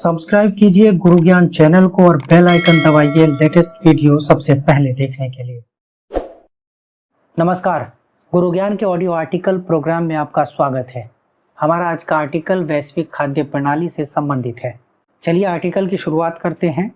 Subscribe कीजिए गुरु ज्ञान channel को और बेल आइकन दबाइए लेटेस्ट वीडियो सबसे पहले देखने के लिए। नमस्कार, गुरु ज्ञान के ऑडियो आर्टिकल प्रोग्राम में आपका स्वागत है। हमारा आज का आर्टिकल वैश्विक खाद्य प्रणाली से संबंधित है। चलिए आर्टिकल की शुरुआत करते हैं।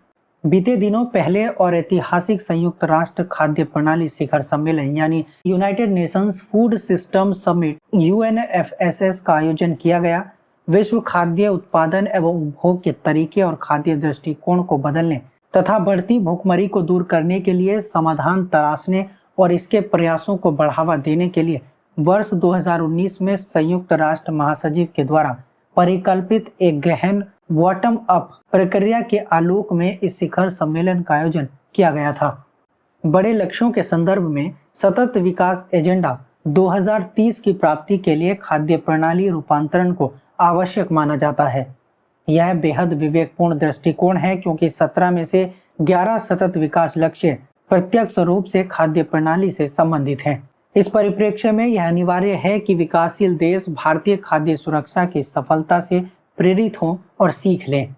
बीते दिनों पहले और ऐतिहासिक संयुक्त राष्ट्र खाद्य प्रणाली शिखर सम्मेलन यानी United Nations food system summit UNFSS का आयोजन किया गया। विश्व खाद्य उत्पादन एवं उपभोग के तरीके और खाद्य दृष्टिकोण को बदलने तथा बढ़ती भूखमरी को दूर करने के लिए समाधान तलाशने और इसके प्रयासों को बढ़ावा देने के लिए वर्ष 2019 में संयुक्त राष्ट्र महासचिव के द्वारा परिकल्पित एक गहन बॉटम अप प्रक्रिया के आलोक में इस शिखर सम्मेलन का आयोजन किया गया था। बड़े लक्ष्यों के संदर्भ में सतत विकास एजेंडा 2030 की प्राप्ति के लिए खाद्य प्रणाली रूपांतरण को आवश्यक माना जाता है। यह बेहद विवेकपूर्ण दृष्टिकोण है क्योंकि 17 में से 11 सतत विकास लक्ष्य प्रत्यक्ष रूप से खाद्य प्रणाली से संबंधित हैं। इस परिप्रेक्ष्य में यह अनिवार्य है कि विकासशील देश भारतीय खाद्य सुरक्षा की सफलता से प्रेरित हों और सीख लें।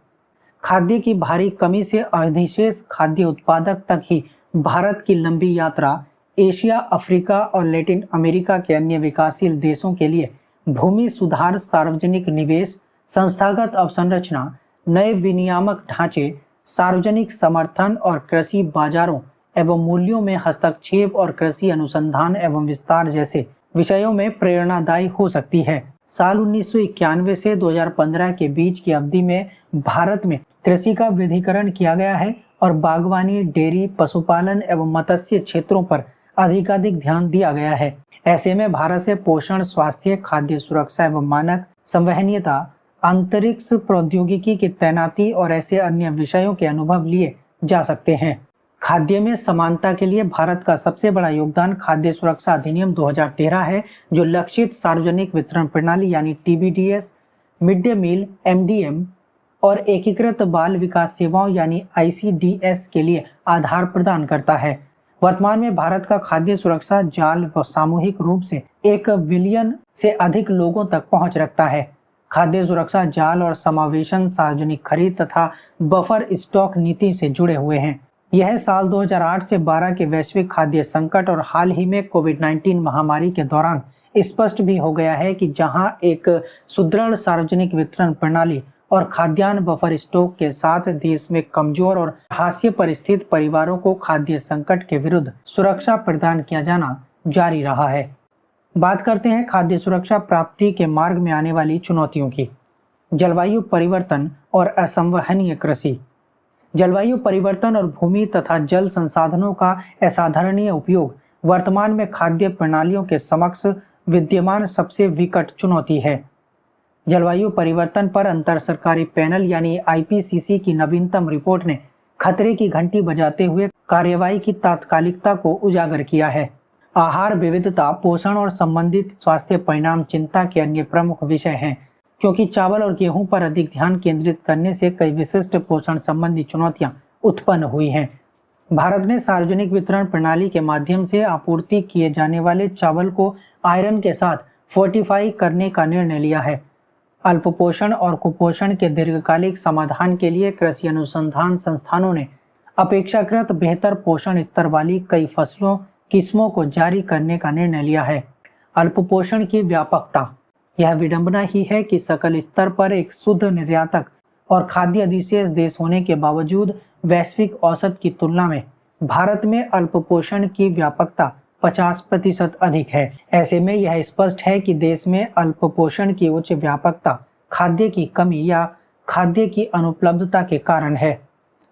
खाद्य की भारी कमी से अधिशेष खाद्य उत्पादक तक ही भारत की लंबी यात्रा एशिया, अफ्रीका और लैटिन अमेरिका के अन्य विकासशील देशों के लिए भूमि सुधार, सार्वजनिक निवेश, संस्थागत अवसंरचना, नए विनियामक ढांचे, सार्वजनिक समर्थन और कृषि बाजारों एवं मूल्यों में हस्तक्षेप और कृषि अनुसंधान एवं विस्तार जैसे विषयों में प्रेरणादायी हो सकती है। साल 1991 से 2015 के बीच की अवधि में भारत में कृषि का विविधीकरण किया गया है और बागवानी, डेयरी, पशुपालन एवं मत्स्य क्षेत्रों पर अधिकाधिक ध्यान दिया गया है। ऐसे में भारत से पोषण, स्वास्थ्य, खाद्य सुरक्षा एवं मानक संवहनीयता, अंतरिक्ष प्रौद्योगिकी की तैनाती और ऐसे अन्य विषयों के अनुभव लिए जा सकते हैं। खाद्य में समानता के लिए भारत का सबसे बड़ा योगदान खाद्य सुरक्षा अधिनियम 2013 है, जो लक्षित सार्वजनिक वितरण प्रणाली यानी TBDS, mid day meal MDM और एकीकृत बाल विकास सेवाओं यानी ICDS के लिए आधार प्रदान करता है। वर्तमान में भारत का खाद्य सुरक्षा जाल सामूहिक रूप से 1 बिलियन से अधिक लोगों तक पहुंच रखता है। खाद्य सुरक्षा जाल और समावेशन सार्वजनिक खरीद तथा बफर स्टॉक नीति से जुड़े हुए हैं। यह साल 2008 से 12 के वैश्विक खाद्य संकट और हाल ही में कोविड-19 महामारी के दौरान स्पष्ट भी हो गया है कि जहां एक सुदृढ़ सार्वजनिक वितरण प्रणाली और खाद्यान्न बफर स्टॉक के साथ देश में कमजोर और हाशिए पर स्थित परिवारों को खाद्य संकट के विरुद्ध सुरक्षा प्रदान किया जाना जारी रहा है। बात करते हैं खाद्य सुरक्षा प्राप्ति के मार्ग में आने वाली चुनौतियों की। जलवायु परिवर्तन और असंवहनीय कृषि। जलवायु परिवर्तन और भूमि तथा जल संसाधनों का असाधारणीय उपयोग वर्तमान में खाद्य प्रणालियों के समक्ष विद्यमान सबसे विकट चुनौती है। जलवायु परिवर्तन पर अंतर सरकारी पैनल यानी IPCC की नवीनतम रिपोर्ट ने खतरे की घंटी बजाते हुए कार्यवाही की तात्कालिकता को उजागर किया है। आहार विविधता, पोषण और संबंधित स्वास्थ्य परिणाम चिंता के अन्य प्रमुख विषय हैं, क्योंकि चावल और गेहूं पर अधिक ध्यान केंद्रित करने से कई विशिष्ट पोषण संबंधी चुनौतियां उत्पन्न हुई हैं। भारत ने सार्वजनिक वितरण प्रणाली के माध्यम से आपूर्ति किए जाने वाले चावल को आयरन के साथ फोर्टिफाई करने का निर्णय लिया है। अल्पपोषण और कुपोषण के दीर्घकालिक समाधान के लिए कृषि अनुसंधान संस्थानों ने अपेक्षाकृत बेहतर पोषण स्तर वाली कई फसलों किस्मों को जारी करने का निर्णय लिया है। अल्पपोषण की व्यापकता। यह विडंबना ही है कि सकल स्तर पर एक शुद्ध निर्यातक और खाद्य अधिशेष देश होने के बावजूद वैश्विक औसत की तुलना में भारत में अल्पपोषण की व्यापकता 50% अधिक है। ऐसे में यह स्पष्ट है कि देश में अल्पपोषण की उच्च व्यापकता खाद्य की कमी या खाद्य की अनुपलब्धता के कारण है।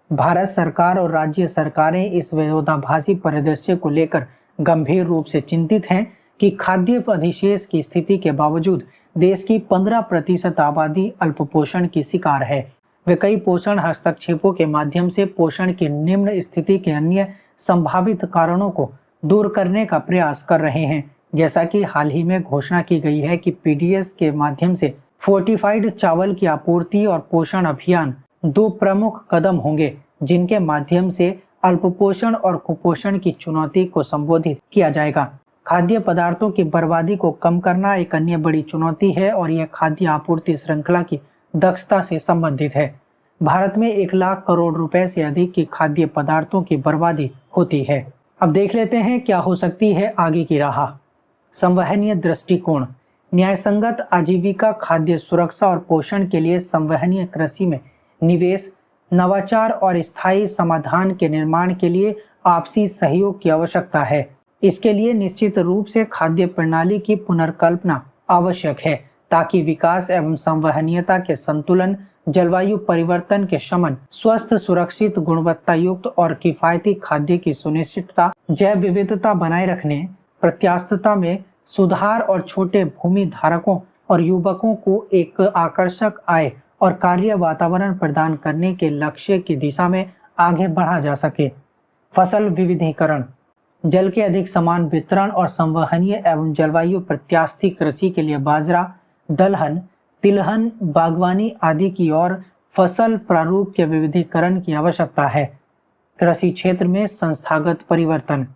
भारत सरकार और राज्य सरकारें इस विरोधाभासी परिदृश्य को लेकर गंभीर रूप से चिंतित हैं कि खाद्य अधिशेष की स्थिति के बावजूद देश की 15% आबादी अल्पपोषण की शिकार है। वे कई पोषण हस्तक्षेपों के माध्यम से पोषण की निम्न स्थिति के अन्य संभावित कारणों को दूर करने का प्रयास कर रहे हैं। जैसा कि हाल ही में घोषणा की गई है कि PDS के माध्यम से फोर्टिफाइड चावल की आपूर्ति और पोषण अभियान 2 प्रमुख कदम होंगे, जिनके माध्यम से अल्पपोषण और कुपोषण की चुनौती को संबोधित किया जाएगा। खाद्य पदार्थों की बर्बादी को कम करना एक अन्य बड़ी चुनौती है और यह खाद्य आपूर्ति श्रृंखला की दक्षता से संबंधित है। भारत में 1 लाख करोड़ रुपए से अधिक की खाद्य पदार्थों की बर्बादी होती है। अब देख लेते हैं क्या हो सकती है आगे की राह। संवहनीय दृष्टिकोण, न्यायसंगत आजीविका, खाद्य सुरक्षा और पोषण के लिए संवहनीय कृषि में निवेश, नवाचार और स्थायी समाधान के निर्माण के लिए आपसी सहयोग की आवश्यकता है। इसके लिए निश्चित रूप से खाद्य प्रणाली की पुनर्कल्पना आवश्यक है ताकि विकास एवं संवहनीयता के संतुलन, जलवायु परिवर्तन के शमन, स्वस्थ, सुरक्षित, गुणवत्ता युक्त और किफायती खाद्य की सुनिश्चितता, जैव विविधता बनाए रखने, प्रत्यास्थता में सुधार और छोटे भूमि धारकों और युवकों को एक आकर्षक आय और कार्य वातावरण प्रदान करने के लक्ष्य की दिशा में आगे बढ़ा जा सके। फसल विविधीकरण, जल के अधिक समान वितरण और संवहनीय एवं जलवायु प्रत्यास्थी कृषि के लिए बाजरा, दलहन, तिलहन, बागवानी आदि की और फसल प्रारूप के विविधीकरण की आवश्यकता है। कृषि क्षेत्र में संस्थागत परिवर्तन,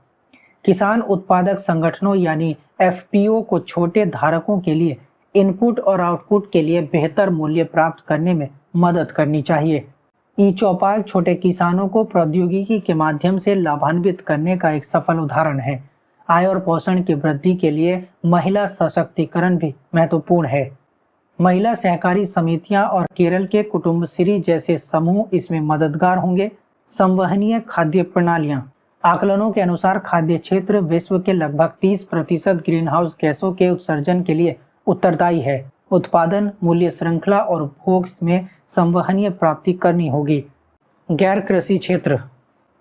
किसान उत्पादक संगठनों यानी एफपीओ को छोटे धारकों के लिए इनपुट और आउटपुट के लिए बेहतर मूल्य प्राप्त करने में मदद करनी चाहिए। ई चौपाल छोटे किसानों को प्रौद्योगिकी के माध्यम से लाभान्वित करने का एक सफल उदाहरण है। आय और पोषण की वृद्धि के लिए महिला सशक्तिकरण भी महत्वपूर्ण है। महिला सहकारी समितियां और केरल के कुटुम्बश्री जैसे समूह इसमें मददगार होंगे। संवहनीय खाद्य प्रणालियां, आकलनों के अनुसार खाद्य क्षेत्र विश्व के लगभग 30% ग्रीनहाउस गैसों के उत्सर्जन के लिए उत्तरदायी है। उत्पादन, मूल्य श्रृंखला और उपभोग में संवहनीय प्राप्ति करनी होगी। गैर कृषि क्षेत्र,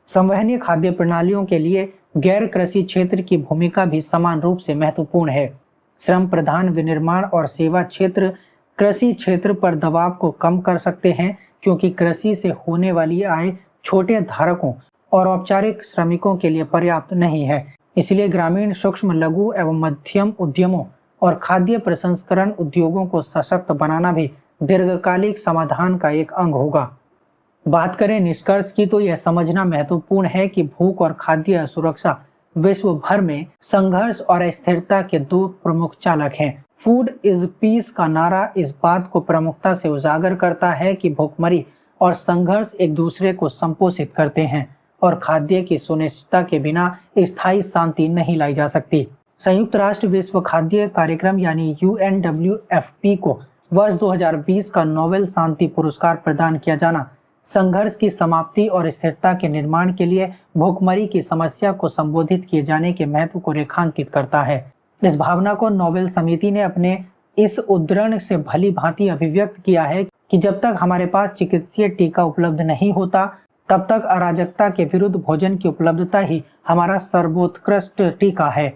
संवहनीय खाद्य प्रणालियों के लिए गैर कृषि क्षेत्र की भूमिका भी समान रूप से महत्वपूर्ण है। श्रम प्रधान विनिर्माण और सेवा क्षेत्र कृषि क्षेत्र पर दबाव को कम कर सकते हैं क्योंकि कृषि से होने वाली आय छोटे धारकों और औपचारिक श्रमिकों के लिए पर्याप्त नहीं है। इसलिए ग्रामीण, सूक्ष्म, लघु एवं मध्यम उद्यमों और खाद्य प्रसंस्करण उद्योगों को सशक्त बनाना भी दीर्घकालिक समाधान का एक अंग होगा। बात करें निष्कर्ष की तो यह समझना महत्वपूर्ण है कि भूख और खाद्य सुरक्षा विश्व भर में संघर्ष और अस्थिरता के 2 प्रमुख चालक हैं। फूड इज पीस का नारा इस बात को प्रमुखता से उजागर करता है कि भूखमरी और संघर्ष एक दूसरे को संपोषित करते हैं और खाद्य की सुनिश्चितता के बिना स्थायी शांति नहीं लाई जा सकती। संयुक्त राष्ट्र विश्व खाद्य कार्यक्रम यानी UNWFP को वर्ष 2020 का नोबेल शांति पुरस्कार प्रदान किया जाना संघर्ष की समाप्ति और स्थिरता के निर्माण के लिए भूखमरी की समस्या को संबोधित किए जाने के महत्व को रेखांकित करता है। इस भावना को नोबेल समिति ने अपने इस उद्धरण से भली भांति अभिव्यक्त किया है कि जब तक हमारे पास चिकित्सीय टीका उपलब्ध नहीं होता तब तक अराजकता के विरुद्ध भोजन की उपलब्धता ही हमारा सर्वोत्कृष्ट टीका है।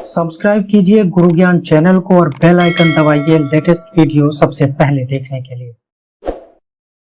सब्सक्राइब कीजिए गुरु ज्ञान चैनल को और बेल आइकन दबाइए लेटेस्ट वीडियो सबसे पहले देखने के लिए।